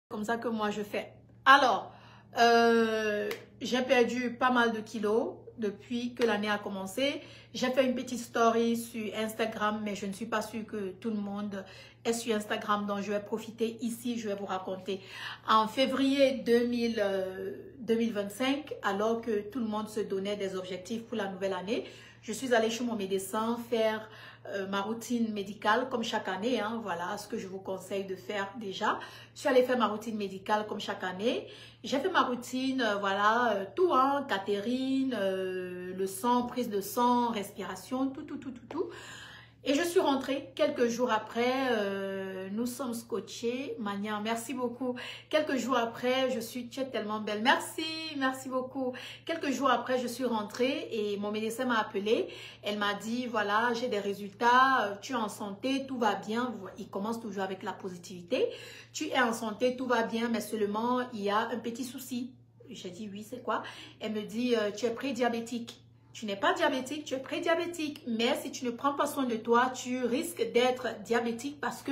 Comme ça que moi je fais. Alors, j'ai perdu pas mal de kilos depuis que l'année a commencé. J'ai fait une petite story sur Instagram, mais je ne suis pas sûre que tout le monde est sur Instagram, donc je vais profiter ici, je vais vous raconter. En février 2025, alors que tout le monde se donnait des objectifs pour la nouvelle année, je suis allée chez mon médecin faire ma routine médicale comme chaque année, hein, voilà ce que je vous conseille de faire déjà. Je suis allée faire ma routine médicale comme chaque année. J'ai fait ma routine, voilà, tout, hein, Catherine, le sang, prise de sang, respiration, tout. Et je suis rentrée quelques jours après, nous sommes scotchés. Mania, merci beaucoup. Quelques jours après, tu es tellement belle. Merci beaucoup. Quelques jours après, je suis rentrée et mon médecin m'a appelée. Elle m'a dit, voilà, j'ai des résultats, tu es en santé, tout va bien. Il commence toujours avec la positivité. Tu es en santé, tout va bien, mais seulement il y a un petit souci. J'ai dit, oui, c'est quoi? Elle me dit, tu es prédiabétique. Tu n'es pas diabétique, tu es prédiabétique. Mais si tu ne prends pas soin de toi, tu risques d'être diabétique parce que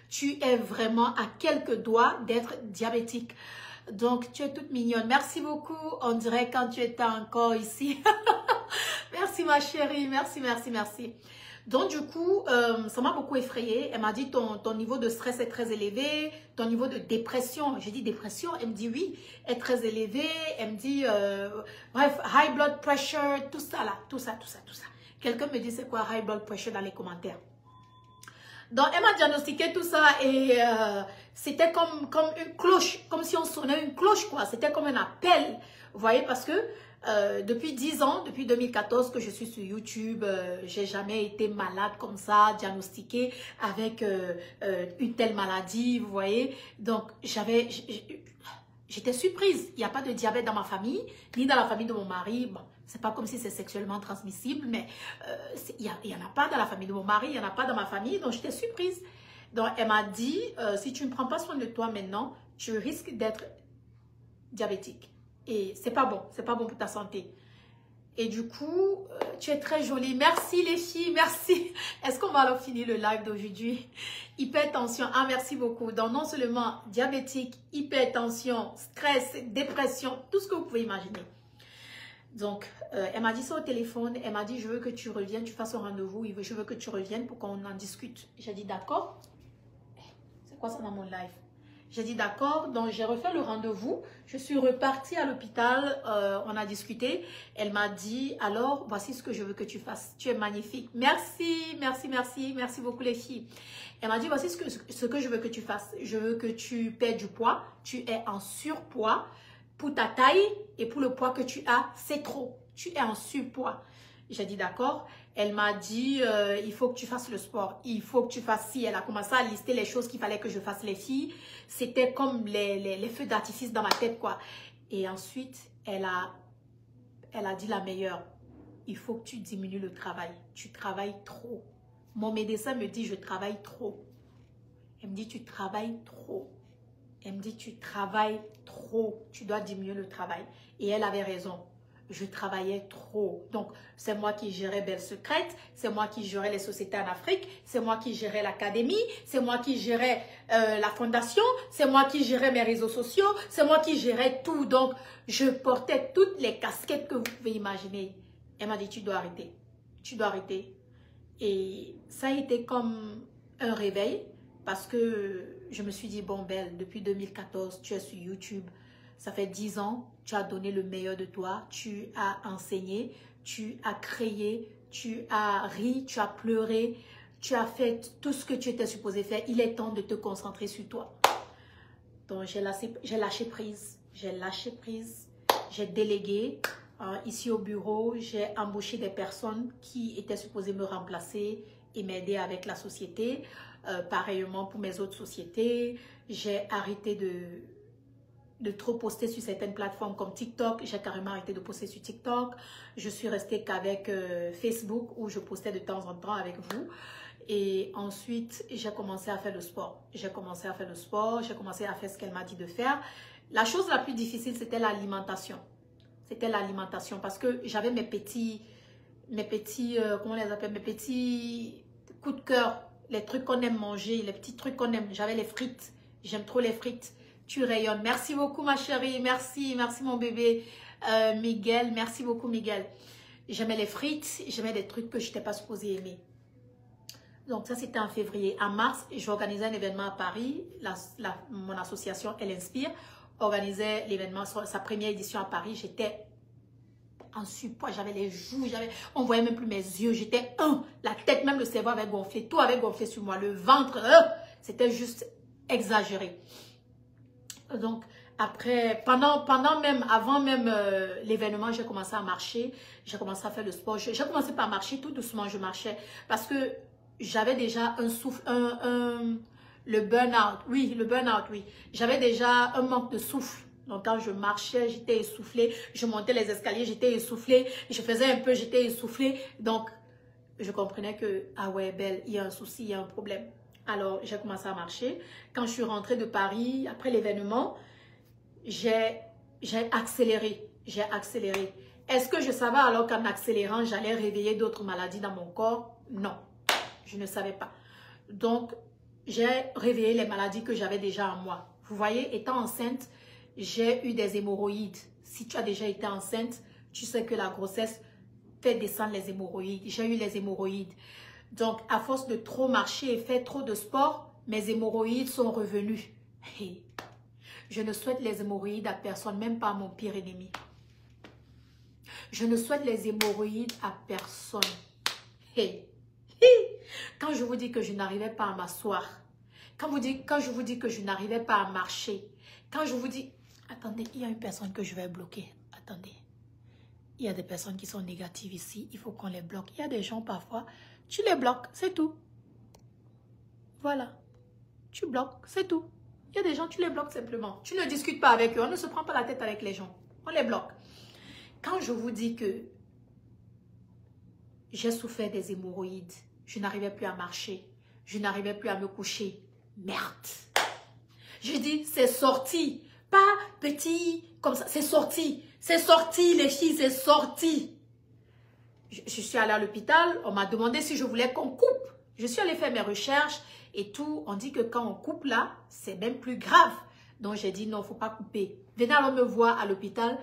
tu es vraiment à quelques doigts d'être diabétique. Donc, tu es toute mignonne. Merci beaucoup. On dirait quand tu étais encore ici. Merci ma chérie. Merci. Donc, du coup, ça m'a beaucoup effrayée. Elle m'a dit, ton niveau de stress est très élevé, ton niveau de dépression. J'ai dit, dépression? Elle me dit, oui, est très élevé. Elle me dit, bref, high blood pressure, tout ça là, tout ça. Quelqu'un me dit, c'est quoi high blood pressure dans les commentaires? Donc, elle m'a diagnostiqué tout ça et c'était comme une cloche, comme si on sonnait une cloche, quoi. C'était comme un appel, vous voyez, parce que depuis 10 ans, depuis 2014 que je suis sur YouTube, j'ai jamais été malade comme ça, diagnostiquée avec une telle maladie, vous voyez. Donc, j'étais surprise. Il n'y a pas de diabète dans ma famille, ni dans la famille de mon mari. Bon, c'est pas comme si c'est sexuellement transmissible, mais il n'y en a pas dans la famille de mon mari, il n'y en a pas dans ma famille, donc j'étais surprise. Donc, elle m'a dit, si tu ne prends pas soin de toi maintenant, tu risques d'être diabétique. Et c'est pas bon pour ta santé. Et du coup, tu es très jolie. Merci les filles, merci. Est-ce qu'on va alors finir le live d'aujourd'hui? Hypertension, ah merci beaucoup. Donc non seulement diabétique, hypertension, stress, dépression, tout ce que vous pouvez imaginer. Donc, elle m'a dit ça au téléphone. Elle m'a dit, je veux que tu reviennes, tu fasses un rendez-vous. Je veux que tu reviennes pour qu'on en discute. J'ai dit, d'accord. C'est quoi ça dans mon live? J'ai dit d'accord, donc j'ai refait le rendez-vous. Je suis repartie à l'hôpital, on a discuté. Elle m'a dit, alors, voici ce que je veux que tu fasses. Tu es magnifique. Merci beaucoup les filles. Elle m'a dit, voici ce que je veux que tu fasses. Je veux que tu perdes du poids. Tu es en surpoids. Pour ta taille et pour le poids que tu as, c'est trop. Tu es en surpoids. J'ai dit d'accord. Elle m'a dit, il faut que tu fasses le sport. Il faut que tu fasses ci. Elle a commencé à lister les choses qu'il fallait que je fasse, les filles. C'était comme les feux d'artifice dans ma tête, quoi. Et ensuite, elle a dit la meilleure. Il faut que tu diminues le travail. Tu travailles trop. Mon médecin me dit, je travaille trop. Elle me dit, tu travailles trop. Elle me dit, tu travailles trop. Tu dois diminuer le travail. Et elle avait raison. Je travaillais trop. Donc, c'est moi qui gérais Belle Secrète, c'est moi qui gérais les sociétés en Afrique, c'est moi qui gérais l'académie, c'est moi qui gérais la fondation, c'est moi qui gérais mes réseaux sociaux, c'est moi qui gérais tout. Donc, je portais toutes les casquettes que vous pouvez imaginer. Elle m'a dit, tu dois arrêter. Tu dois arrêter. Et ça a été comme un réveil parce que je me suis dit, bon, Belle, depuis 2014, tu es sur YouTube. Ça fait 10 ans, tu as donné le meilleur de toi, tu as enseigné, tu as créé, tu as ri, tu as pleuré, tu as fait tout ce que tu étais supposé faire. Il est temps de te concentrer sur toi. Donc, j'ai lâché prise, j'ai délégué. Ici au bureau, j'ai embauché des personnes qui étaient supposées me remplacer et m'aider avec la société. Pareillement pour mes autres sociétés, j'ai arrêté de trop poster sur certaines plateformes comme TikTok. J'ai carrément arrêté de poster sur TikTok. Je suis restée qu'avec Facebook où je postais de temps en temps avec vous. Et ensuite, j'ai commencé à faire le sport. J'ai commencé à faire ce qu'elle m'a dit de faire. La chose la plus difficile, c'était l'alimentation. C'était l'alimentation parce que j'avais mes petits, comment on les appelle, mes petits coups de cœur. Les trucs qu'on aime manger, les petits trucs qu'on aime. J'avais les frites. J'aime trop les frites. Tu rayonnes. Merci beaucoup, ma chérie. Merci, merci, mon bébé. Miguel, merci beaucoup, Miguel. J'aimais les frites, j'aimais des trucs que je n'étais pas supposée aimer. Donc, ça, c'était en février. En mars, j'organisais un événement à Paris. Mon association, Elle Inspire, organisait l'événement, sa première édition à Paris. J'étais en surpoids, j'avais les joues, on voyait même plus mes yeux. J'étais la tête, même le cerveau avait gonflé. Tout avait gonflé sur moi. Le ventre, c'était juste exagéré. Donc, après, avant même l'événement, j'ai commencé à marcher. J'ai commencé à faire le sport. J'ai commencé par marcher tout doucement, je marchais. Parce que j'avais déjà un souffle, le burn-out. Oui, le burn-out, oui. J'avais déjà un manque de souffle. Donc, quand je marchais, j'étais essoufflée. Je montais les escaliers, j'étais essoufflée. Je faisais un peu, j'étais essoufflée. Donc, je comprenais que, ah ouais, Belle, il y a un souci, il y a un problème. Alors, j'ai commencé à marcher. Quand je suis rentrée de Paris, après l'événement, j'ai accéléré. J'ai accéléré. Est-ce que je savais alors qu'en accélérant, j'allais réveiller d'autres maladies dans mon corps? Non, je ne savais pas. Donc, j'ai réveillé les maladies que j'avais déjà en moi. Vous voyez, étant enceinte, j'ai eu des hémorroïdes. Si tu as déjà été enceinte, tu sais que la grossesse fait descendre les hémorroïdes. J'ai eu les hémorroïdes. Donc, à force de trop marcher et faire trop de sport, mes hémorroïdes sont revenus. Hey. Je ne souhaite les hémorroïdes à personne, même pas à mon pire ennemi. Je ne souhaite les hémorroïdes à personne. Hey. Hey. Quand je vous dis que je n'arrivais pas à m'asseoir, quand je vous dis que je n'arrivais pas à marcher, quand je vous dis... Attendez, il y a une personne que je vais bloquer. Attendez. Il y a des personnes qui sont négatives ici. Il faut qu'on les bloque. Il y a des gens parfois, tu les bloques, c'est tout. Voilà. Tu bloques, c'est tout. Il y a des gens, tu les bloques simplement. Tu ne discutes pas avec eux. On ne se prend pas la tête avec les gens. On les bloque. Quand je vous dis que j'ai souffert des hémorroïdes, je n'arrivais plus à marcher, je n'arrivais plus à me coucher. Merde. Je dis, c'est sorti. Pas petit, comme ça. C'est sorti. C'est sorti, les filles, c'est sorti. Je suis allée à l'hôpital. On m'a demandé si je voulais qu'on coupe. Je suis allée faire mes recherches et tout. On dit que quand on coupe là, c'est même plus grave. Donc, j'ai dit non, il ne faut pas couper. Venez alors me voir à l'hôpital.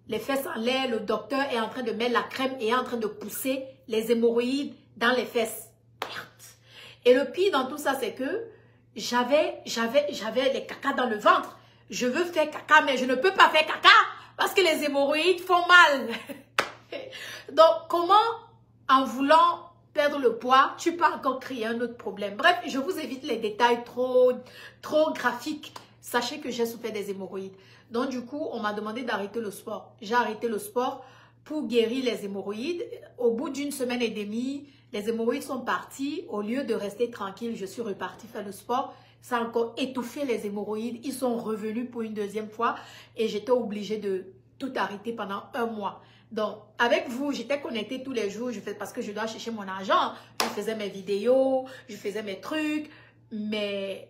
Les fesses en l'air, le docteur est en train de mettre la crème et est en train de pousser les hémorroïdes dans les fesses. Merde. Et le pire dans tout ça, c'est que j'avais les caca dans le ventre. Je veux faire caca, mais je ne peux pas faire caca parce que les hémorroïdes font mal. Donc, comment, en voulant perdre le poids, tu peux encore créer un autre problème? Bref, je vous évite les détails trop graphiques. Sachez que j'ai souffert des hémorroïdes. Donc, du coup, on m'a demandé d'arrêter le sport. J'ai arrêté le sport pour guérir les hémorroïdes. Au bout d'une semaine et demie, les hémorroïdes sont partis. Au lieu de rester tranquille, je suis repartie faire le sport. Ça a encore étouffé les hémorroïdes. Ils sont revenus pour une deuxième fois et j'étais obligée de tout arrêter pendant 1 mois. Donc, avec vous, j'étais connectée tous les jours parce que je dois chercher mon argent. Je faisais mes vidéos, je faisais mes trucs, mais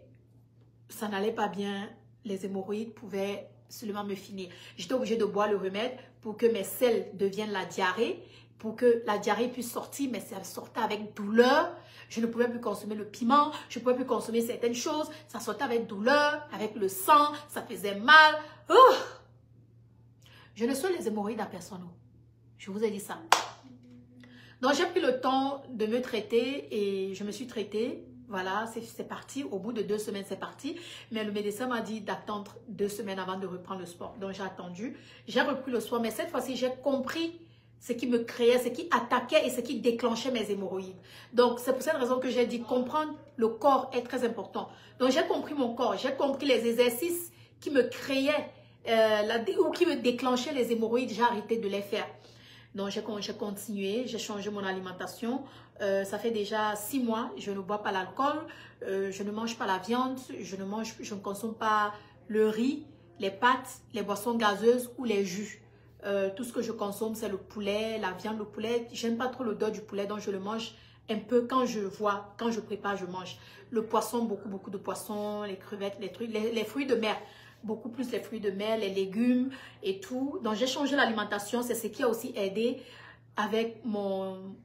ça n'allait pas bien. Les hémorroïdes pouvaient seulement me finir. J'étais obligée de boire le remède pour que mes selles deviennent la diarrhée, pour que la diarrhée puisse sortir, mais ça sortait avec douleur. Je ne pouvais plus consommer le piment, je ne pouvais plus consommer certaines choses. Ça sortait avec douleur, avec le sang, ça faisait mal. Oh! Je ne souhaite les hémorroïdes à personne. Je vous ai dit ça. Donc, j'ai pris le temps de me traiter et je me suis traitée. Voilà, c'est parti. Au bout de 2 semaines, c'est parti. Mais le médecin m'a dit d'attendre 2 semaines avant de reprendre le sport. Donc, j'ai attendu. J'ai repris le sport. Mais cette fois-ci, j'ai compris ce qui me créait, ce qui attaquait et ce qui déclenchait mes hémorroïdes. Donc, c'est pour cette raison que j'ai dit comprendre le corps est très important. Donc, j'ai compris mon corps. J'ai compris les exercices qui me créaient ou qui me déclenchaient les hémorroïdes. J'ai arrêté de les faire. Donc, j'ai continué. J'ai changé mon alimentation. Ça fait déjà 6 mois. Je ne bois pas l'alcool. Je ne mange pas la viande. Je ne consomme pas le riz, les pâtes, les boissons gazeuses ou les jus. Tout ce que je consomme, c'est le poulet, la viande, le poulet. J'aime pas trop l'odeur du poulet, donc je le mange un peu quand je vois, quand je prépare, je mange. Le poisson, beaucoup de poissons, les crevettes, les trucs, les fruits de mer. Beaucoup plus les fruits de mer, les légumes et tout. Donc, j'ai changé l'alimentation. C'est ce qui a aussi aidé avec mon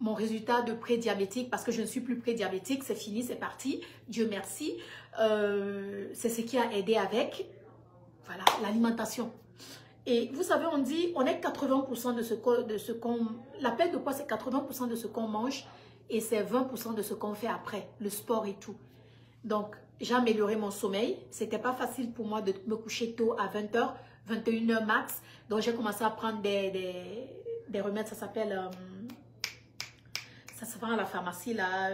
résultat de prédiabétique parce que je ne suis plus prédiabétique. C'est fini, c'est parti. Dieu merci. C'est ce qui a aidé avec. Voilà, l'alimentation. Et vous savez, on dit, on est 80% de ce qu'on... La perte de poids, c'est 80% de ce qu'on mange et c'est 20% de ce qu'on fait après, le sport et tout. Donc, j'ai amélioré mon sommeil. C'était pas facile pour moi de me coucher tôt à 20h, 21h max. Donc, j'ai commencé à prendre des remèdes, ça s'appelle... ça se vend à la pharmacie, là.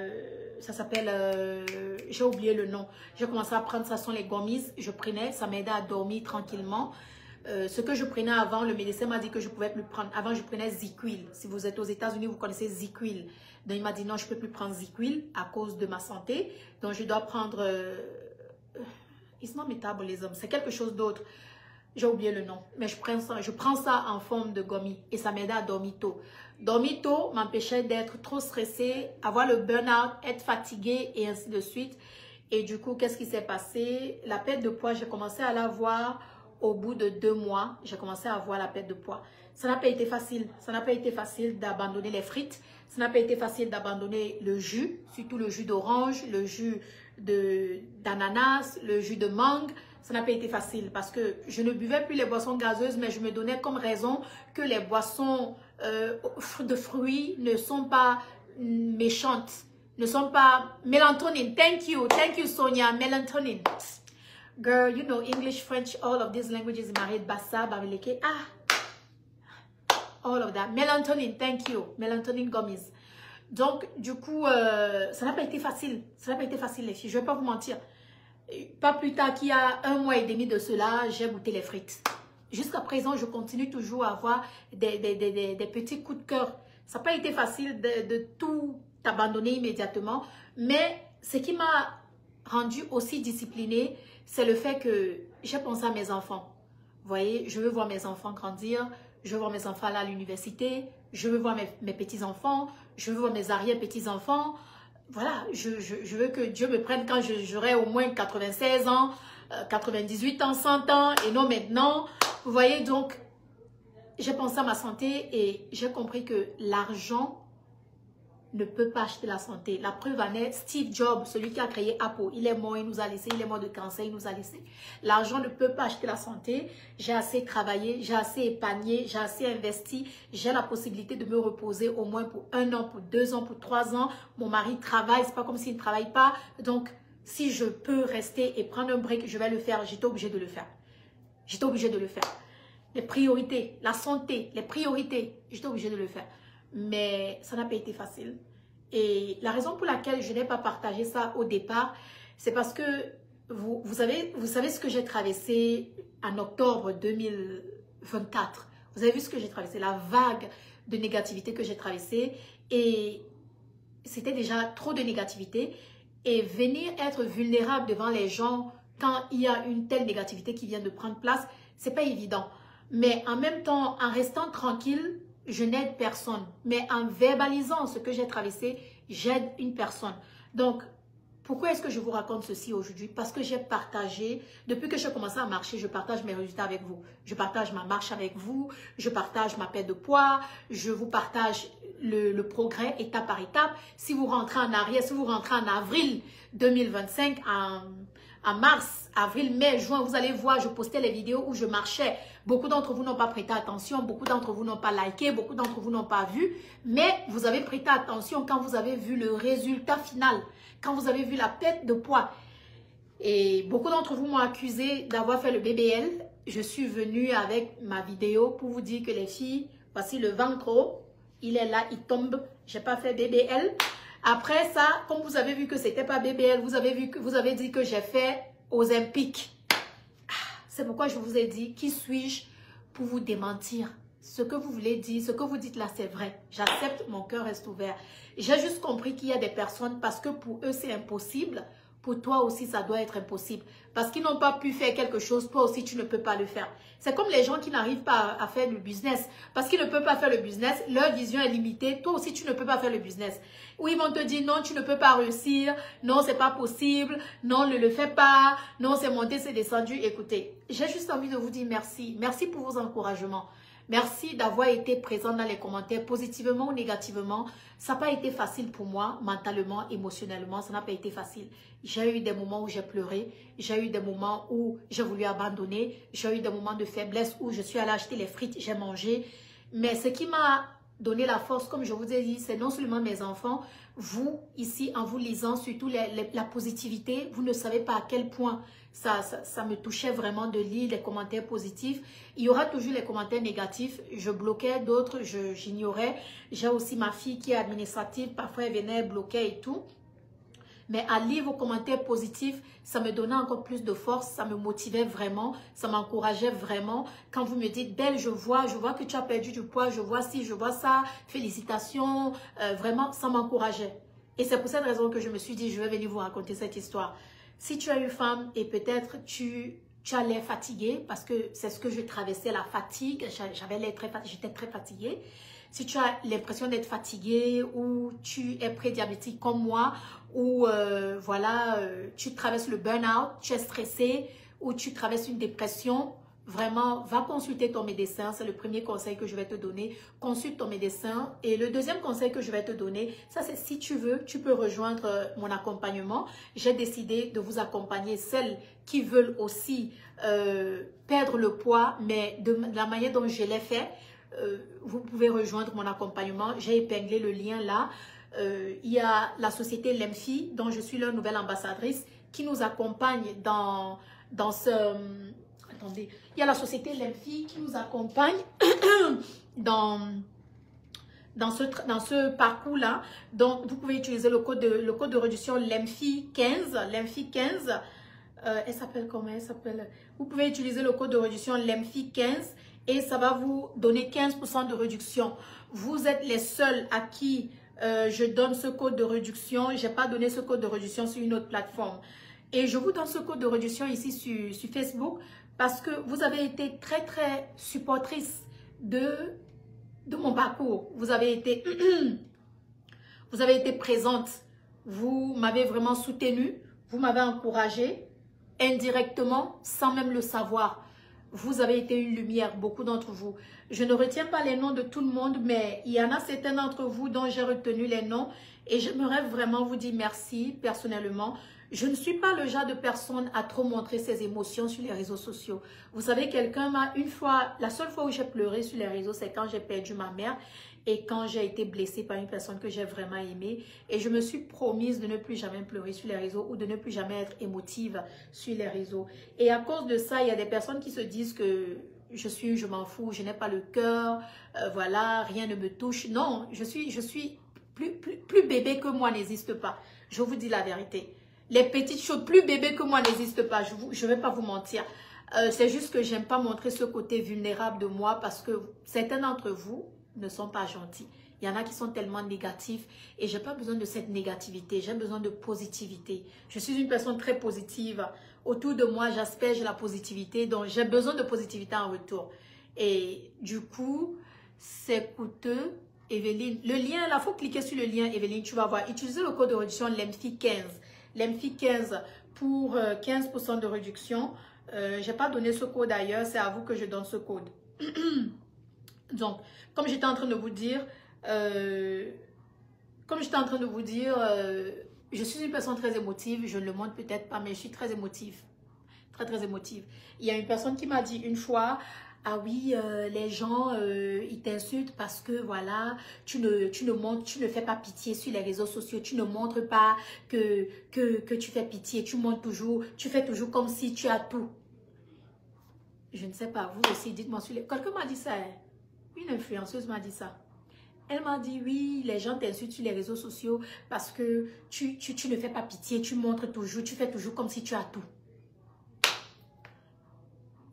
Ça s'appelle... j'ai oublié le nom. J'ai commencé à prendre, ça sont les gommis. Je prenais, ça m'aidait à dormir tranquillement. Ce que je prenais avant, le médecin m'a dit que je ne pouvais plus prendre. Avant, je prenais ZzzQuil. Si vous êtes aux États-Unis, vous connaissez ZzzQuil. Donc, il m'a dit non, je ne peux plus prendre ZzzQuil à cause de ma santé. Donc, je dois prendre... it's not metabolism, c'est quelque chose d'autre. J'ai oublié le nom. Mais je prends ça en forme de gommis. Et ça m'aide à dormir tôt. Dormir tôt m'empêchait d'être trop stressée, avoir le burn-out, être fatiguée et ainsi de suite. Et du coup, qu'est-ce qui s'est passé? La perte de poids, j'ai commencé à l'avoir... Au bout de 2 mois, j'ai commencé à avoir la perte de poids. Ça n'a pas été facile. Ça n'a pas été facile d'abandonner les frites. Ça n'a pas été facile d'abandonner le jus, surtout le jus d'orange, le jus d'ananas, le jus de mangue. Ça n'a pas été facile parce que je ne buvais plus les boissons gazeuses, mais je me donnais comme raison que les boissons de fruits ne sont pas méchantes, ne sont pas... Melatonin, thank you Sonia, melatonin. Girl, you know English, French, all of these languages, Married, Bassa, Barileke, all of that. Melatonin, thank you. Melatonin gummies. Donc, du coup, ça n'a pas été facile. Ça n'a pas été facile, les filles. Je ne vais pas vous mentir. Pas plus tard qu'il y a 1 mois et demi de cela, j'ai goûté les frites. Jusqu'à présent, je continue toujours à avoir des petits coups de cœur. Ça n'a pas été facile de tout abandonner immédiatement. Mais ce qui m'a rendue aussi disciplinée, c'est le fait que j'ai pensé à mes enfants. Vous voyez, je veux voir mes enfants grandir, je veux voir mes enfants aller à l'université, je veux voir mes petits-enfants, je veux voir mes arrière-petits-enfants. Voilà, je veux que Dieu me prenne quand j'aurai au moins 96 ans, 98 ans, 100 ans, et non maintenant. Vous voyez, donc, j'ai pensé à ma santé et j'ai compris que l'argent ne peut pas acheter la santé. La preuve en est, Steve Jobs, celui qui a créé Apple, il est mort, il nous a laissé, il est mort de cancer, il nous a laissé. L'argent ne peut pas acheter la santé. J'ai assez travaillé, j'ai assez épargné, j'ai assez investi. J'ai la possibilité de me reposer au moins pour 1 an, pour 2 ans, pour 3 ans. Mon mari travaille, c'est pas comme s'il ne travaille pas. Donc, si je peux rester et prendre un break, je vais le faire. J'étais obligée de le faire. J'étais obligée de le faire. Les priorités, la santé, les priorités, j'étais obligée de le faire. Mais ça n'a pas été facile. Et la raison pour laquelle je n'ai pas partagé ça au départ, c'est parce que vous savez ce que j'ai traversé en octobre 2024. Vous avez vu ce que j'ai traversé, la vague de négativité que j'ai traversée. Et c'était déjà trop de négativité. Et venir être vulnérable devant les gens quand il y a une telle négativité qui vient de prendre place, c'est pas évident. Mais en même temps, en restant tranquille, je n'aide personne. Mais en verbalisant ce que j'ai traversé, j'aide une personne. Donc, pourquoi est-ce que je vous raconte ceci aujourd'hui? Parce que j'ai partagé, depuis que j'ai commencé à marcher, je partage mes résultats avec vous. Je partage ma marche avec vous, je partage ma perte de poids, je vous partage le progrès étape par étape. Si vous rentrez en arrière, si vous rentrez en avril 2025, en mars, avril, mai, juin, vous allez voir, je postais les vidéos où je marchais. Beaucoup d'entre vous n'ont pas prêté attention, beaucoup d'entre vous n'ont pas liké, beaucoup d'entre vous n'ont pas vu. Mais vous avez prêté attention quand vous avez vu le résultat final, quand vous avez vu la perte de poids. Et beaucoup d'entre vous m'ont accusé d'avoir fait le BBL. Je suis venue avec ma vidéo pour vous dire que les filles, voici le ventre haut, il est là, il tombe. Je n'ai pas fait BBL. Après ça, comme vous avez vu que c'était pas BBL, vous avez dit que j'ai fait Ozempic. C'est pourquoi je vous ai dit, qui suis-je pour vous démentir? Ce que vous voulez dire, ce que vous dites là, c'est vrai. J'accepte, mon cœur reste ouvert. J'ai juste compris qu'il y a des personnes, parce que pour eux, c'est impossible. Pour toi aussi, ça doit être impossible. Parce qu'ils n'ont pas pu faire quelque chose, toi aussi, tu ne peux pas le faire. C'est comme les gens qui n'arrivent pas à faire le business. Parce qu'ils ne peuvent pas faire le business, leur vision est limitée. Toi aussi, tu ne peux pas faire le business. Ou ils vont te dire, non, tu ne peux pas réussir. Non, c'est pas possible. Non, ne le fais pas. Non, c'est monté, c'est descendu. Écoutez, j'ai juste envie de vous dire merci. Merci pour vos encouragements. Merci d'avoir été présent dans les commentaires, positivement ou négativement. Ça n'a pas été facile pour moi, mentalement, émotionnellement, ça n'a pas été facile. J'ai eu des moments où j'ai pleuré, j'ai eu des moments où j'ai voulu abandonner, j'ai eu des moments de faiblesse où je suis allée acheter les frites, j'ai mangé. Mais ce qui m'a donné la force, comme je vous ai dit, c'est non seulement mes enfants, vous, ici, en vous lisant, surtout la positivité, vous ne savez pas à quel point ça me touchait vraiment de lire les commentaires positifs. Il y aura toujours les commentaires négatifs. Je bloquais d'autres, j'ignorais. J'ai aussi ma fille qui est administrative. Parfois, elle venait bloquer et tout. Mais à lire vos commentaires positifs, ça me donnait encore plus de force, ça me motivait vraiment, ça m'encourageait vraiment. Quand vous me dites, Belle, je vois que tu as perdu du poids, je vois ci, je vois ça, félicitations, vraiment, ça m'encourageait. Et c'est pour cette raison que je me suis dit, je vais venir vous raconter cette histoire. Si tu as une femme et peut-être tu as l'air fatigué, parce que c'est ce que je traversais, la fatigue, j'étais très fatiguée. Si tu as l'impression d'être fatigué ou tu es prédiabétique comme moi, ou voilà, tu traverses le burn-out, tu es stressé ou tu traverses une dépression, vraiment, va consulter ton médecin. C'est le premier conseil que je vais te donner. Consulte ton médecin. Et le deuxième conseil que je vais te donner, ça c'est si tu veux, tu peux rejoindre mon accompagnement. J'ai décidé de vous accompagner, celles qui veulent aussi perdre le poids, mais de la manière dont je l'ai fait. Vous pouvez rejoindre mon accompagnement. J'ai épinglé le lien là. Il y a la société Lemfi, dont je suis leur nouvelle ambassadrice, qui nous accompagne dans ce... Attendez. Il y a la société Lemfi qui nous accompagne dans ce parcours-là. Donc, vous pouvez utiliser le code de réduction LEMFI15. LEMFI15. Elle s'appelle comment? Elle s'appelle... Vous pouvez utiliser le code de réduction LEMFI15 et ça va vous donner 15% de réduction. Vous êtes les seuls à qui je donne ce code de réduction. Je n'ai pas donné ce code de réduction sur une autre plateforme. Et je vous donne ce code de réduction ici sur Facebook parce que vous avez été très, très supportrice de mon parcours. Vous avez été présente. Vous m'avez vraiment soutenue. Vous m'avez encouragée indirectement, sans même le savoir. Vous avez été une lumière, beaucoup d'entre vous. Je ne retiens pas les noms de tout le monde, mais il y en a certains d'entre vous dont j'ai retenu les noms. Et j'aimerais vraiment vous dire merci personnellement. Je ne suis pas le genre de personne à trop montrer ses émotions sur les réseaux sociaux. Vous savez, quelqu'un m'a une fois, la seule fois où j'ai pleuré sur les réseaux, c'est quand j'ai perdu ma mère et quand j'ai été blessée par une personne que j'ai vraiment aimée. Et je me suis promise de ne plus jamais pleurer sur les réseaux ou de ne plus jamais être émotive sur les réseaux. Et à cause de ça, il y a des personnes qui se disent que je m'en fous, je n'ai pas le cœur, voilà, rien ne me touche. Non, je suis plus bébé que moi n'existe pas. Je vous dis la vérité. Les petites choses, plus bébé que moi n'existe pas. Je ne vais pas vous mentir. C'est juste que j'aime pas montrer ce côté vulnérable de moi parce que certains d'entre vous ne sont pas gentils. Il y en a qui sont tellement négatifs et j'ai pas besoin de cette négativité. J'ai besoin de positivité. Je suis une personne très positive. Autour de moi, j'asperge la positivité. Donc, j'ai besoin de positivité en retour. Et du coup, c'est coûteux. Evelyne, le lien, là, il faut cliquer sur le lien, Evelyne, tu vas voir. Utilisez le code de réduction LEMFI15. LEMFI15 pour 15% de réduction. Je n'ai pas donné ce code ailleurs, c'est à vous que je donne ce code. Donc, comme j'étais en train de vous dire, je suis une personne très émotive. Je ne le montre peut-être pas, mais je suis très émotive. Très, très émotive. Il y a une personne qui m'a dit une fois... Ah oui, les gens, ils t'insultent parce que voilà, tu ne fais pas pitié sur les réseaux sociaux, tu ne montres pas que tu fais pitié, tu fais toujours comme si tu as tout. Je ne sais pas, vous aussi, dites-moi sur les... Quelqu'un m'a dit ça, hein? Une influenceuse m'a dit ça. Elle m'a dit, oui, les gens t'insultent sur les réseaux sociaux parce que tu ne fais pas pitié, tu montres toujours, tu fais toujours comme si tu as tout.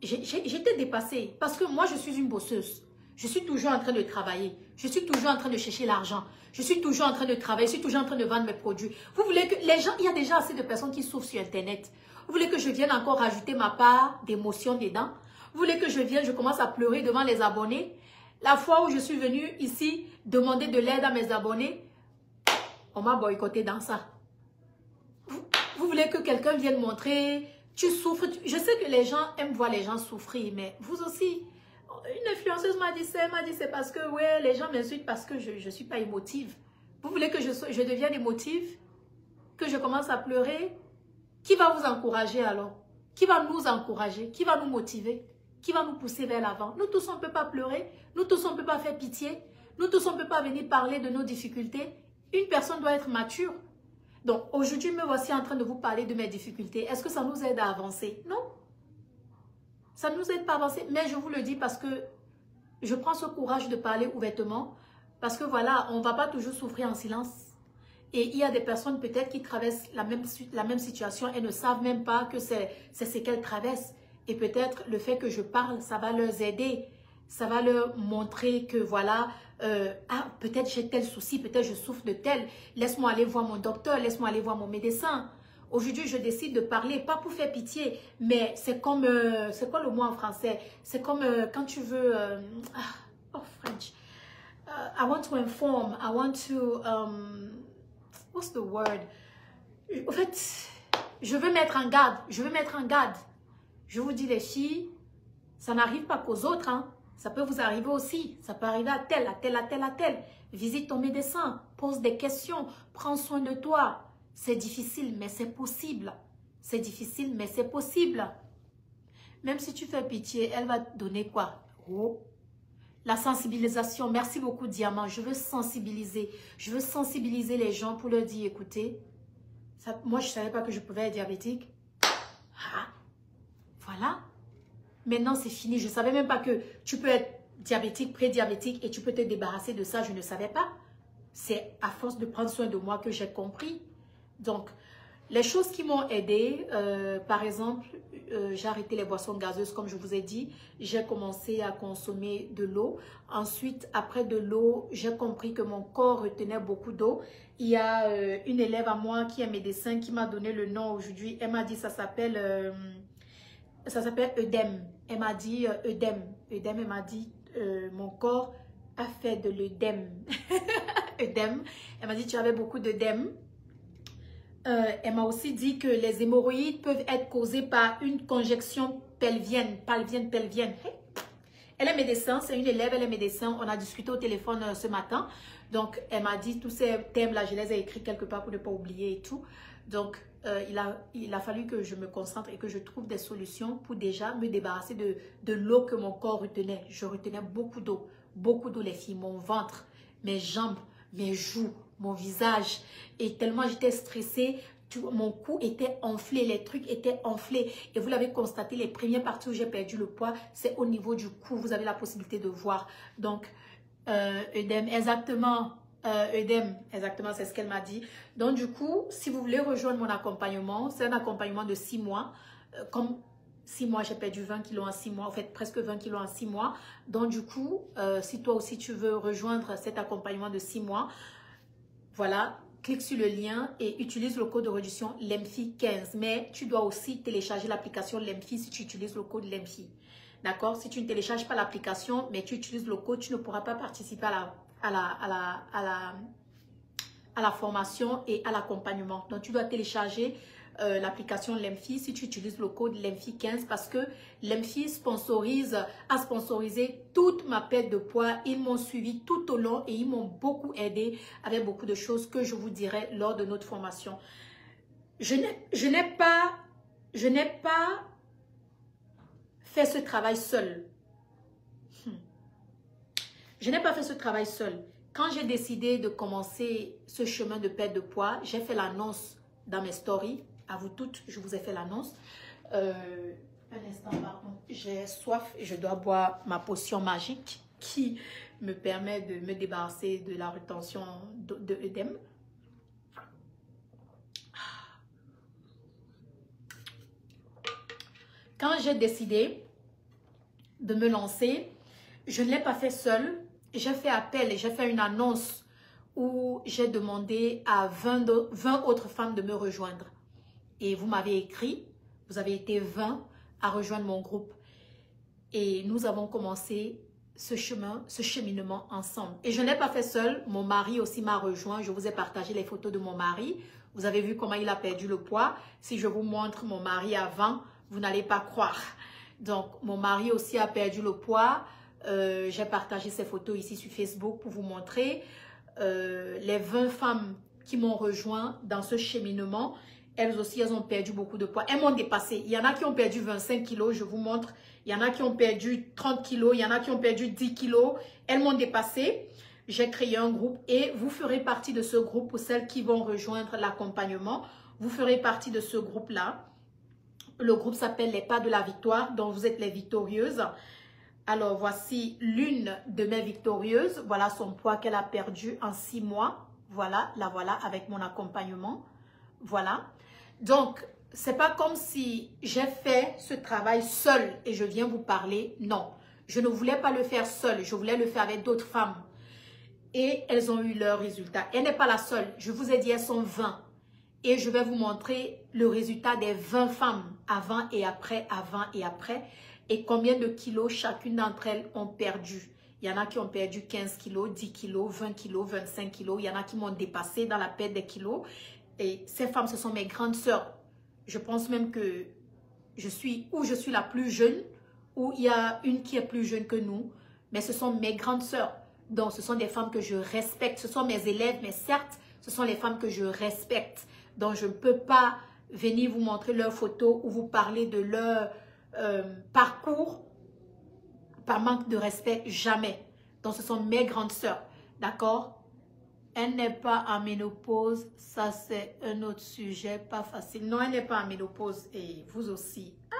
J'étais dépassée parce que moi, je suis une bosseuse. Je suis toujours en train de travailler. Je suis toujours en train de chercher l'argent. Je suis toujours en train de travailler. Je suis toujours en train de vendre mes produits. Vous voulez que les gens, il y a déjà assez de personnes qui souffrent sur Internet. Vous voulez que je vienne encore rajouter ma part d'émotion dedans? Vous voulez que je commence à pleurer devant les abonnés? La fois où je suis venue ici demander de l'aide à mes abonnés, on m'a boycotté dans ça. Vous voulez que quelqu'un vienne montrer... Tu souffres. Je sais que les gens aiment voir les gens souffrir, mais vous aussi, Une influenceuse m'a dit ça, elle m'a dit c'est parce que, ouais, les gens m'insultent parce que je ne suis pas émotive. Vous voulez que je devienne émotive? Que je commence à pleurer? Qui va vous encourager alors? Qui va nous encourager? Qui va nous motiver? Qui va nous pousser vers l'avant? Nous tous, on ne peut pas pleurer. Nous tous, on ne peut pas faire pitié. Nous tous, on ne peut pas venir parler de nos difficultés. Une personne doit être mature. Donc, aujourd'hui, me voici en train de vous parler de mes difficultés. Est-ce que ça nous aide à avancer? Non. Ça ne nous aide pas à avancer. Mais je vous le dis parce que je prends ce courage de parler ouvertement. Parce que voilà, on ne va pas toujours souffrir en silence. Et il y a des personnes peut-être qui traversent la même situation et ne savent même pas que c'est ce qu'elles traversent. Et peut-être le fait que je parle, ça va leur aider. Ça va leur montrer que voilà, ah, peut-être j'ai tel souci, peut-être je souffre de tel. Laisse-moi aller voir mon docteur, laisse-moi aller voir mon médecin. Aujourd'hui, je décide de parler, pas pour faire pitié, mais c'est comme, c'est quoi le mot en français? C'est comme quand tu veux, oh French. I want to inform, I want to, what's the word? En fait, je veux mettre en garde, je veux mettre en garde. Je vous dis les filles, ça n'arrive pas qu'aux autres, hein. Ça peut vous arriver aussi, ça peut arriver à tel, à tel, à tel, à tel. Visite ton médecin, pose des questions, prends soin de toi. C'est difficile, mais c'est possible. C'est difficile, mais c'est possible. Même si tu fais pitié, elle va te donner quoi? Oh. La sensibilisation. Merci beaucoup, Diamant. Je veux sensibiliser. Je veux sensibiliser les gens pour leur dire, écoutez, ça, moi, je ne savais pas que je pouvais être diabétique. Ah, voilà. Maintenant, c'est fini. Je ne savais même pas que tu peux être diabétique, prédiabétique et tu peux te débarrasser de ça. Je ne savais pas. C'est à force de prendre soin de moi que j'ai compris. Donc, les choses qui m'ont aidé, par exemple, j'ai arrêté les boissons gazeuses, comme je vous ai dit. J'ai commencé à consommer de l'eau. Ensuite, après de l'eau, j'ai compris que mon corps retenait beaucoup d'eau. Il y a une élève à moi qui est médecin qui m'a donné le nom aujourd'hui. Elle m'a dit ça s'appelle œdème. Elle m'a dit œdème. Œdème, elle m'a dit mon corps a fait de l'œdème. œdème. Elle m'a dit tu avais beaucoup d'œdème. Elle m'a aussi dit que les hémorroïdes peuvent être causées par une congestion pelvienne. Hey. Elle est médecin, c'est une élève, elle est médecin. On a discuté au téléphone ce matin. Donc, elle m'a dit tous ces thèmes-là, je les ai écrits quelque part pour ne pas oublier et tout. Donc, il a fallu que je me concentre et que je trouve des solutions pour déjà me débarrasser de l'eau que mon corps retenait. Je retenais beaucoup d'eau les filles, mon ventre, mes jambes, mes joues, mon visage. Et tellement j'étais stressée, mon cou était enflé, les trucs étaient enflés. Et vous l'avez constaté, les premières parties où j'ai perdu le poids, c'est au niveau du cou. Vous avez la possibilité de voir. Donc, œdème, exactement. œdème, exactement, c'est ce qu'elle m'a dit. Donc, du coup, si vous voulez rejoindre mon accompagnement, c'est un accompagnement de 6 mois. Comme 6 mois, j'ai perdu 20 kilos en 6 mois, en fait, presque 20 kilos en 6 mois. Donc, du coup, si toi aussi tu veux rejoindre cet accompagnement de 6 mois, voilà, clique sur le lien et utilise le code de réduction LEMFI15. Mais tu dois aussi télécharger l'application LEMFI si tu utilises le code LEMFI. D'accord? Si tu ne télécharges pas l'application, mais tu utilises le code, tu ne pourras pas participer à la formation et à l'accompagnement. Donc, tu dois télécharger l'application LEMFI si tu utilises le code LEMFI15 parce que LEMFI a sponsorisé toute ma perte de poids. Ils m'ont suivi tout au long et ils m'ont beaucoup aidé avec beaucoup de choses que je vous dirai lors de notre formation. Je n'ai pas fait ce travail seul. Je n'ai pas fait ce travail seul. Quand j'ai décidé de commencer ce chemin de perte de poids, j'ai fait l'annonce dans mes stories. À vous toutes, je vous ai fait l'annonce. Un instant, pardon. J'ai soif et je dois boire ma potion magique qui me permet de me débarrasser de la rétention de œdème. Quand j'ai décidé de me lancer, je ne l'ai pas fait seule. J'ai fait appel et j'ai fait une annonce où j'ai demandé à 20 autres femmes de me rejoindre. Et vous m'avez écrit, vous avez été 20 à rejoindre mon groupe. Et nous avons commencé ce cheminement ensemble. Et je ne l'ai pas fait seul, mon mari aussi m'a rejoint. Je vous ai partagé les photos de mon mari. Vous avez vu comment il a perdu le poids. Si je vous montre mon mari avant, vous n'allez pas croire. Donc, mon mari aussi a perdu le poids. J'ai partagé ces photos ici sur Facebook pour vous montrer les 20 femmes qui m'ont rejoint dans ce cheminement. Elles aussi, elles ont perdu beaucoup de poids. Elles m'ont dépassé. Il y en a qui ont perdu 25 kilos, je vous montre. Il y en a qui ont perdu 30 kilos. Il y en a qui ont perdu 10 kilos. Elles m'ont dépassé. J'ai créé un groupe et vous ferez partie de ce groupe pour celles qui vont rejoindre l'accompagnement. Vous ferez partie de ce groupe-là. Le groupe s'appelle Les Pas de la Victoire, dont vous êtes les victorieuses. Alors, voici l'une de mes victorieuses. Voilà son poids qu'elle a perdu en 6 mois. Voilà, la voilà avec mon accompagnement. Voilà. Donc, c'est pas comme si j'ai fait ce travail seule et je viens vous parler. Non, je ne voulais pas le faire seule. Je voulais le faire avec d'autres femmes. Et elles ont eu leurs résultats. Elle n'est pas la seule. Je vous ai dit, elles sont 20. Et je vais vous montrer le résultat des 20 femmes avant et après, et combien de kilos chacune d'entre elles ont perdu. Il y en a qui ont perdu 15 kilos, 10 kilos, 20 kilos, 25 kilos. Il y en a qui m'ont dépassé dans la perte des kilos. Et ces femmes, ce sont mes grandes sœurs. Je pense même que je suis la plus jeune, ou il y a une qui est plus jeune que nous. Mais ce sont mes grandes sœurs. Donc, ce sont des femmes que je respecte. Ce sont mes élèves, mais certes, ce sont les femmes que je respecte. Donc, je ne peux pas venir vous montrer leurs photos ou vous parler de leur parcours par manque de respect, jamais. Donc, ce sont mes grandes sœurs, d'accord? Elle n'est pas en ménopause, ça c'est un autre sujet, pas facile. Non, elle n'est pas en ménopause et vous aussi. Ah,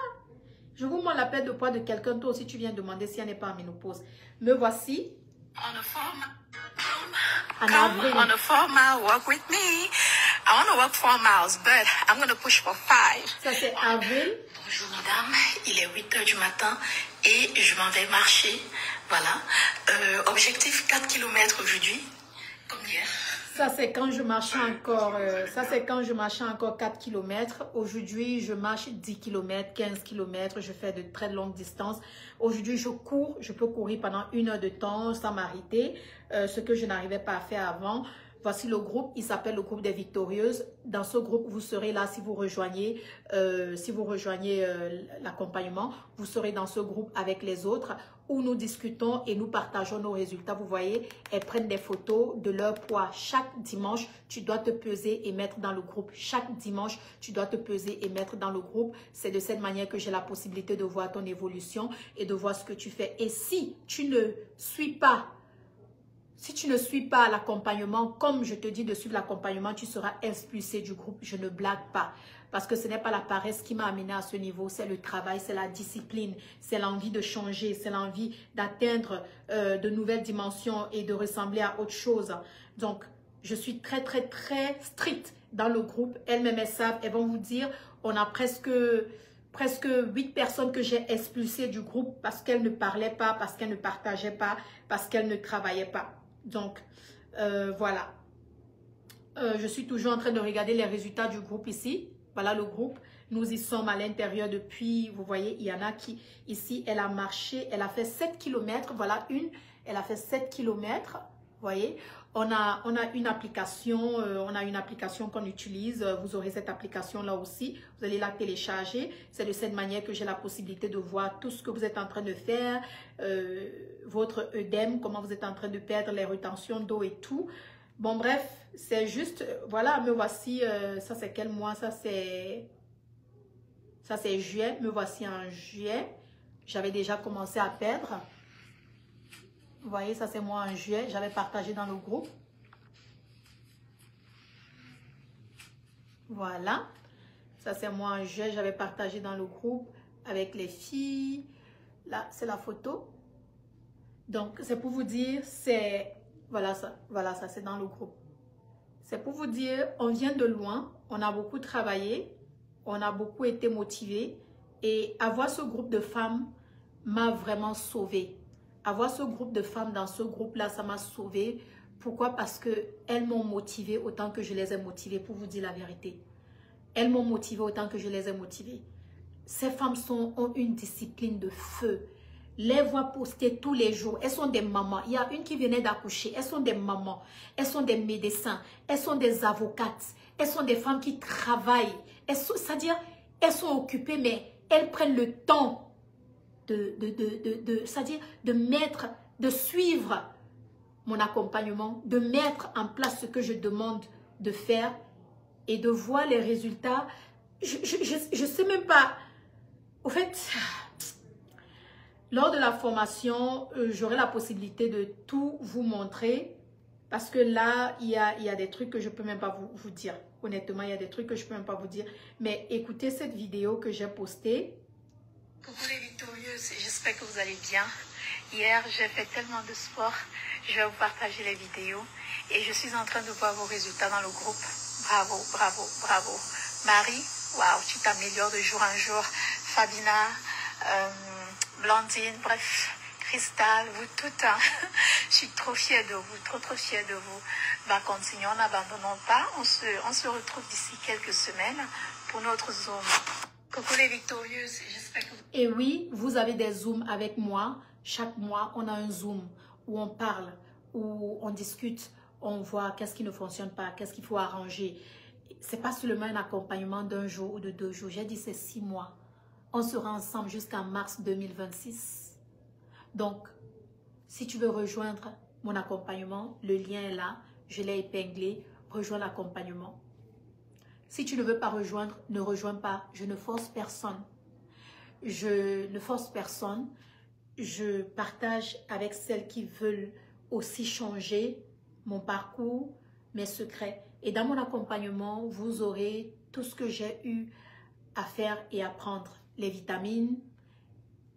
je vous montre la perte de poids de quelqu'un, toi aussi tu viens demander si elle n'est pas en ménopause. Me voici. En avril. On a 4-mile walk with me. I want to walk 4 miles, but I'm going to push for 5. Ça, c'est avril. Bonjour, madame. Il est 8 h du matin et je m'en vais marcher. Voilà. Objectif 4 km aujourd'hui, comme hier. Ça, c'est quand je marchais encore, 4 km. Aujourd'hui, je marche 10 km, 15 km. Je fais de très longues distances. Aujourd'hui, je cours. Je peux courir pendant 1 heure de temps sans m'arrêter. Ce que je n'arrivais pas à faire avant. Voici le groupe, il s'appelle le groupe des victorieuses. Dans ce groupe, vous serez là si vous rejoignez, l'accompagnement. Vous serez dans ce groupe avec les autres où nous discutons et nous partageons nos résultats. Vous voyez, elles prennent des photos de leur poids. Chaque dimanche, tu dois te peser et mettre dans le groupe. Chaque dimanche, tu dois te peser et mettre dans le groupe. C'est de cette manière que j'ai la possibilité de voir ton évolution et de voir ce que tu fais. Et si tu ne suis pas l'accompagnement, comme je te dis de suivre l'accompagnement, tu seras expulsé du groupe. Je ne blague pas. Parce que ce n'est pas la paresse qui m'a amené à ce niveau. C'est le travail, c'est la discipline, c'est l'envie de changer, c'est l'envie d'atteindre de nouvelles dimensions et de ressembler à autre chose. Donc, je suis très, très, très stricte dans le groupe. Elles-mêmes, elles savent, elles vont vous dire, on a presque 8 personnes que j'ai expulsées du groupe parce qu'elles ne parlaient pas, parce qu'elles ne partageaient pas, parce qu'elles ne travaillaient pas. Donc, voilà. Je suis toujours en train de regarder les résultats du groupe ici. Voilà le groupe. Nous y sommes à l'intérieur depuis, vous voyez, il y en a qui, ici, elle a marché, elle a fait 7 km. Voilà une, elle a fait 7 km. Vous voyez, on a une application, qu'on utilise. Vous aurez cette application-là aussi. Vous allez la télécharger. C'est de cette manière que j'ai la possibilité de voir tout ce que vous êtes en train de faire, votre œdème, comment vous êtes en train de perdre les rétentions d'eau et tout. Bon, bref, c'est juste, voilà, me voici, ça c'est quel mois? Ça c'est juillet, me voici en juillet. J'avais déjà commencé à perdre. Vous voyez, ça c'est moi en juillet, j'avais partagé dans le groupe. Voilà, ça c'est moi en juillet, j'avais partagé dans le groupe avec les filles. Là, c'est la photo. Donc, c'est pour vous dire, c'est... Voilà ça c'est dans le groupe. C'est pour vous dire, on vient de loin, on a beaucoup travaillé, on a beaucoup été motivés et avoir ce groupe de femmes m'a vraiment sauvée. Avoir ce groupe de femmes dans ce groupe-là, ça m'a sauvée. Pourquoi? Parce qu'elles m'ont motivée autant que je les ai motivées, pour vous dire la vérité. Elles m'ont motivée autant que je les ai motivées. Ces femmes ont une discipline de feu. Les voix postées tous les jours. Elles sont des mamans. Il y a une qui venait d'accoucher. Elles sont des mamans. Elles sont des médecins. Elles sont des avocates. Elles sont des femmes qui travaillent. C'est-à-dire, elles sont occupées, mais elles prennent le temps c'est-à-dire de suivre mon accompagnement, de mettre en place ce que je demande de faire et de voir les résultats. Je sais même pas. Au fait, lors de la formation, j'aurai la possibilité de tout vous montrer parce que là, il y a des trucs que je peux même pas vous dire. Honnêtement, il y a des trucs que je peux même pas vous dire. Mais écoutez cette vidéo que j'ai postée. Coucou les victorieuses, j'espère que vous allez bien. Hier, j'ai fait tellement de sport. Je vais vous partager les vidéos et je suis en train de voir vos résultats dans le groupe. Bravo, bravo, bravo. Marie, waouh, tu t'améliores de jour en jour. Fabina, Blandine, bref, Cristal, vous toutes. Hein. Je suis trop fière de vous, trop fière de vous. Bah, continuons, n'abandonnons pas. On se retrouve d'ici quelques semaines pour notre Zoom. Coucou les victorieuses, j'espère que vous... Et oui, vous avez des Zooms avec moi. Chaque mois, on a un Zoom où on parle, où on discute, on voit qu'est-ce qui ne fonctionne pas, qu'est-ce qu'il faut arranger. C'est pas seulement un accompagnement d'un jour ou de 2 jours. J'ai dit c'est 6 mois. On sera ensemble jusqu'en mars 2026. Donc, si tu veux rejoindre mon accompagnement, le lien est là. Je l'ai épinglé. Rejoins l'accompagnement. Si tu ne veux pas rejoindre, ne rejoins pas. Je ne force personne. Je ne force personne. Je partage avec celles qui veulent aussi changer mon parcours, mes secrets. Et dans mon accompagnement, vous aurez tout ce que j'ai eu à faire et à prendre. Les vitamines,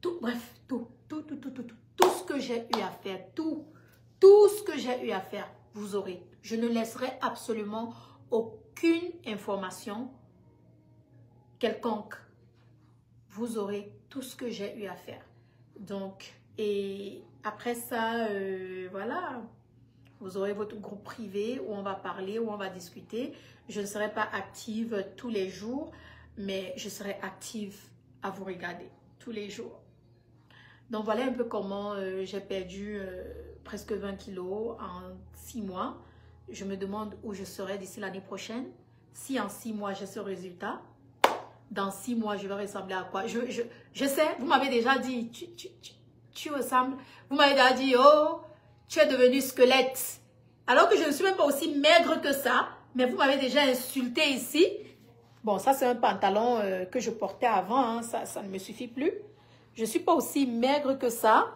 tout, bref, tout ce que j'ai eu à faire, tout ce que j'ai eu à faire, vous aurez. Je ne laisserai absolument aucune information quelconque. Vous aurez tout ce que j'ai eu à faire. Donc, et après ça, voilà, vous aurez votre groupe privé où on va parler, où on va discuter. Je ne serai pas active tous les jours, mais je serai active à vous regarder tous les jours. Donc, voilà un peu comment j'ai perdu presque 20 kilos en 6 mois. Je me demande où je serai d'ici l'année prochaine. Si en 6 mois, j'ai ce résultat, dans 6 mois, je vais ressembler à quoi? Je sais, vous m'avez déjà dit, tu ressembles. Vous m'avez déjà dit, oh, tu es devenu squelette. Alors que je ne suis même pas aussi maigre que ça. Mais vous m'avez déjà insulté ici. Bon, ça c'est un pantalon que je portais avant. Hein, ça ne me suffit plus. Je ne suis pas aussi maigre que ça.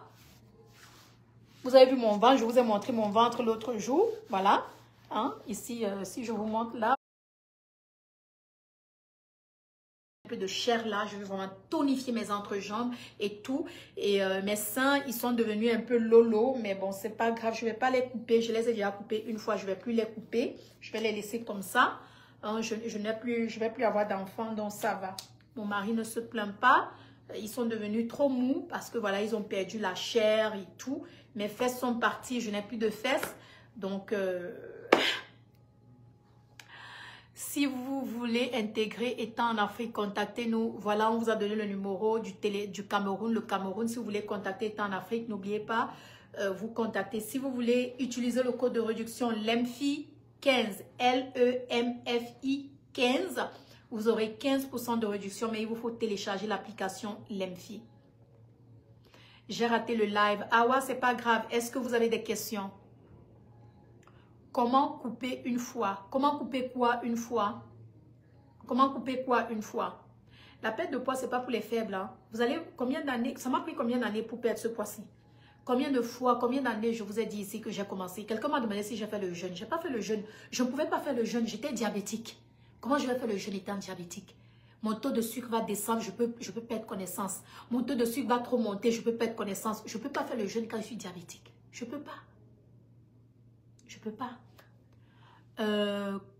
Vous avez vu mon ventre. Je vous ai montré mon ventre l'autre jour. Voilà. Hein, ici, si je vous montre là. Un peu de chair là, je vais vraiment tonifier mes entrejambes et tout. Et mes seins, ils sont devenus un peu lolo, mais bon, c'est pas grave, je vais pas les couper. Je les ai déjà coupés une fois, je vais plus les couper. Je vais les laisser comme ça. Hein, je vais plus avoir d'enfants, donc ça va. Mon mari ne se plaint pas. Ils sont devenus trop mous parce que voilà, ils ont perdu la chair et tout. Mes fesses sont parties, je n'ai plus de fesses. Donc, si vous voulez intégrer étant en Afrique, contactez-nous. Voilà, on vous a donné le numéro du Cameroun. Le Cameroun, si vous voulez contacter étant en Afrique, n'oubliez pas, vous contactez. Si vous voulez utiliser le code de réduction LEMFI 15, L-E-M-F-I 15, vous aurez 15% de réduction, mais il vous faut télécharger l'application LEMFI. J'ai raté le live. Ah ouais, c'est pas grave. Est-ce que vous avez des questions? Comment couper une fois? Comment couper quoi une fois? Comment couper quoi une fois? La perte de poids, ce n'est pas pour les faibles. Hein. Vous allez, combien d'années? Ça m'a pris combien d'années pour perdre ce poids-ci? Combien de fois, combien d'années je vous ai dit ici que j'ai commencé? Quelqu'un m'a demandé si j'ai fait le jeûne. Je n'ai pas fait le jeûne. Je ne pouvais pas faire le jeûne. J'étais diabétique. Comment je vais faire le jeûne étant diabétique? Mon taux de sucre va descendre, je peux perdre connaissance. Mon taux de sucre va trop monter, je peux perdre connaissance. Je ne peux pas faire le jeûne quand je suis diabétique. Je ne peux pas. Je ne peux pas.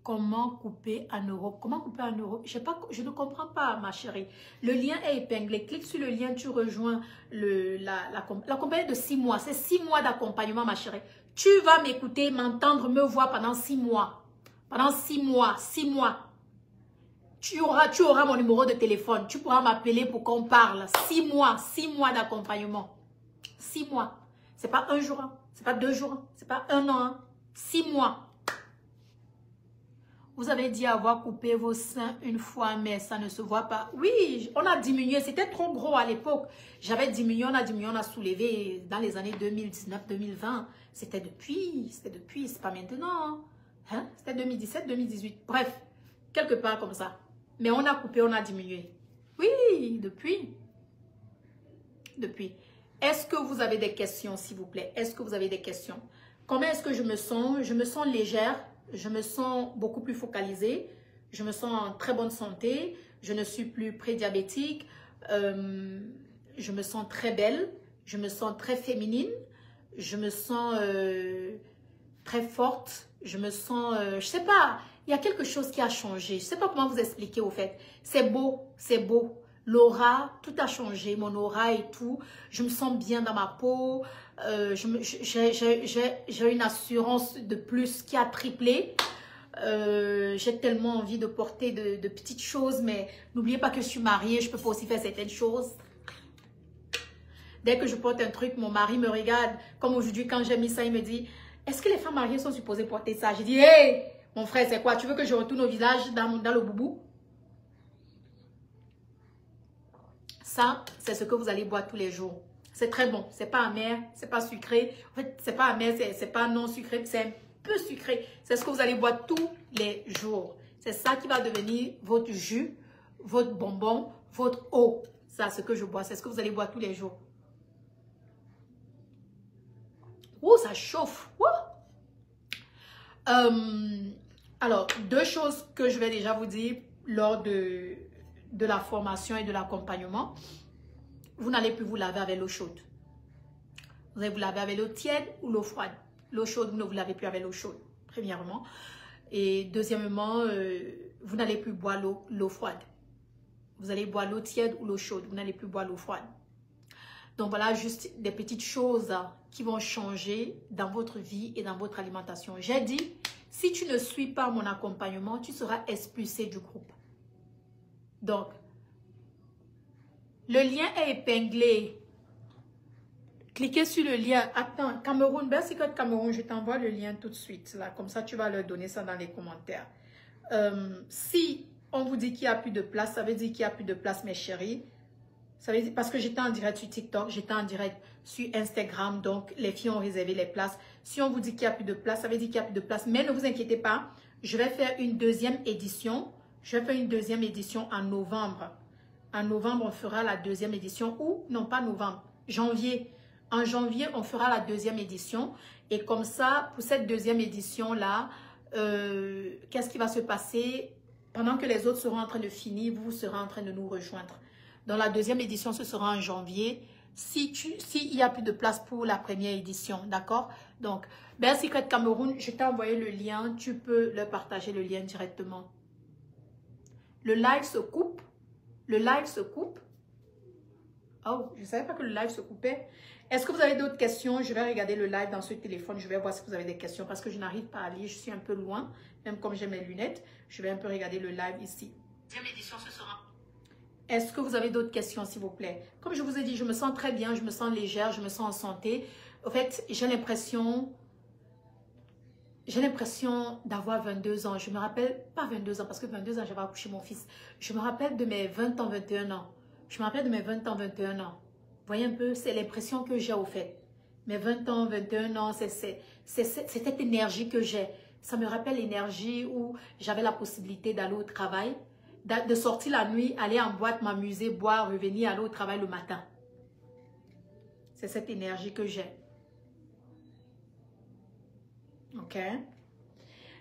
Comment couper en Europe? Comment couper en Europe? Je ne comprends pas, ma chérie. Le lien est épinglé. Clique sur le lien, tu rejoins l'accompagnement de 6 mois. C'est 6 mois d'accompagnement, ma chérie. Tu vas m'écouter, m'entendre, me voir pendant 6 mois. Pendant 6 mois, 6 mois. Tu auras mon numéro de téléphone. Tu pourras m'appeler pour qu'on parle. 6 mois d'accompagnement. 6 mois. C'est pas un jour, hein. C'est pas 2 jours, hein. C'est pas un an, hein. 6 mois. Vous avez dit avoir coupé vos seins une fois, mais ça ne se voit pas. Oui, on a diminué. C'était trop gros à l'époque. J'avais diminué, on a soulevé dans les années 2019-2020. C'était depuis, c'est pas maintenant. Hein? C'était 2017-2018. Bref, quelque part comme ça. Mais on a coupé, on a diminué. Oui, depuis. Est-ce que vous avez des questions, s'il vous plaît? Est-ce que vous avez des questions? Comment est-ce que je me sens? Je me sens légère. Je me sens beaucoup plus focalisée. Je me sens en très bonne santé. Je ne suis plus prédiabétique. Je me sens très belle. Je me sens très féminine. Je me sens très forte. Je me sens... je sais pas. Il y a quelque chose qui a changé. Je sais pas comment vous expliquer au fait. C'est beau. C'est beau. L'aura, tout a changé. Mon aura et tout. Je me sens bien dans ma peau. J'ai une assurance de plus qui a triplé. J'ai tellement envie de porter de petites choses, mais n'oubliez pas que je suis mariée, je peux pas aussi faire certaines choses. Dès que je porte un truc, mon mari me regarde. Comme aujourd'hui, quand j'ai mis ça, il me dit, est-ce que les femmes mariées sont supposées porter ça? J'ai dit, hey, mon frère, c'est quoi? Tu veux que je retourne au village dans le boubou? Ça, c'est ce que vous allez boire tous les jours. C'est très bon. C'est pas amer, c'est pas sucré. En fait, c'est pas amer, c'est pas non sucré, c'est un peu sucré. C'est ce que vous allez boire tous les jours. C'est ça qui va devenir votre jus, votre bonbon, votre eau. Ça, ce que je bois, c'est ce que vous allez boire tous les jours. Oh, ça chauffe. Alors, deux choses que je vais déjà vous dire lors de la formation et de l'accompagnement. Vous n'allez plus vous laver avec l'eau chaude. Vous allez vous laver avec l'eau tiède ou l'eau froide. L'eau chaude, vous ne vous lavez plus avec l'eau chaude, premièrement. Et deuxièmement, vous n'allez plus boire l'eau froide. Vous allez boire l'eau tiède ou l'eau chaude. Vous n'allez plus boire l'eau froide. Donc voilà, juste des petites choses qui vont changer dans votre vie et dans votre alimentation. J'ai dit, si tu ne suis pas mon accompagnement, tu seras expulsé du groupe. Donc, le lien est épinglé. Cliquez sur le lien. Attends, Cameroun, Belle Secret Cameroun, je t'envoie le lien tout de suite. Là, comme ça, tu vas leur donner ça dans les commentaires. Si on vous dit qu'il n'y a plus de place, ça veut dire qu'il n'y a plus de place, mes chéris. Ça veut dire, parce que j'étais en direct sur TikTok, j'étais en direct sur Instagram, donc les filles ont réservé les places. Si on vous dit qu'il n'y a plus de place, ça veut dire qu'il n'y a plus de place. Mais ne vous inquiétez pas, je vais faire une deuxième édition. Je vais faire une deuxième édition en novembre. En novembre, on fera la deuxième édition. Ou, non pas novembre, janvier. En janvier, on fera la deuxième édition. Et comme ça, pour cette deuxième édition-là, qu'est-ce qui va se passer? Pendant que les autres seront en train de finir, vous serez en train de nous rejoindre. Dans la deuxième édition, ce sera en janvier. S'il n'y a plus de place pour la première édition, d'accord? Donc, Belle Secret Cameroun, je t'ai envoyé le lien. Tu peux leur partager le lien directement. Le live se coupe. Le live se coupe. Oh, je ne savais pas que le live se coupait. Est-ce que vous avez d'autres questions? Je vais regarder le live dans ce téléphone. Je vais voir si vous avez des questions parce que je n'arrive pas à lire. Je suis un peu loin. Même comme j'ai mes lunettes. Je vais un peu regarder le live ici. Deuxième édition, ce sera. Est-ce que vous avez d'autres questions, s'il vous plaît? Comme je vous ai dit, je me sens très bien. Je me sens légère. Je me sens en santé. En fait, j'ai l'impression d'avoir 22 ans. Je me rappelle, pas 22 ans, parce que 22 ans, j'avais accouché mon fils. Je me rappelle de mes 20 ans, 21 ans. Je me rappelle de mes 20 ans, 21 ans. Vous voyez un peu, c'est l'impression que j'ai au fait. Mes 20 ans, 21 ans, c'est cette énergie que j'ai. Ça me rappelle l'énergie où j'avais la possibilité d'aller au travail, de sortir la nuit, aller en boîte, m'amuser, boire, revenir, aller au travail le matin. C'est cette énergie que j'ai. Ok.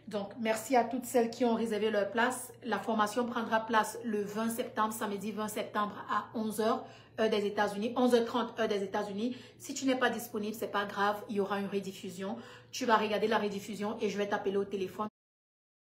Donc, merci à toutes celles qui ont réservé leur place. La formation prendra place le 20 septembre, samedi 20 septembre à 11h, heure des États-Unis, 11h30, heure des États-Unis. Si tu n'es pas disponible, c'est pas grave, il y aura une rediffusion. Tu vas regarder la rediffusion et je vais t'appeler au téléphone.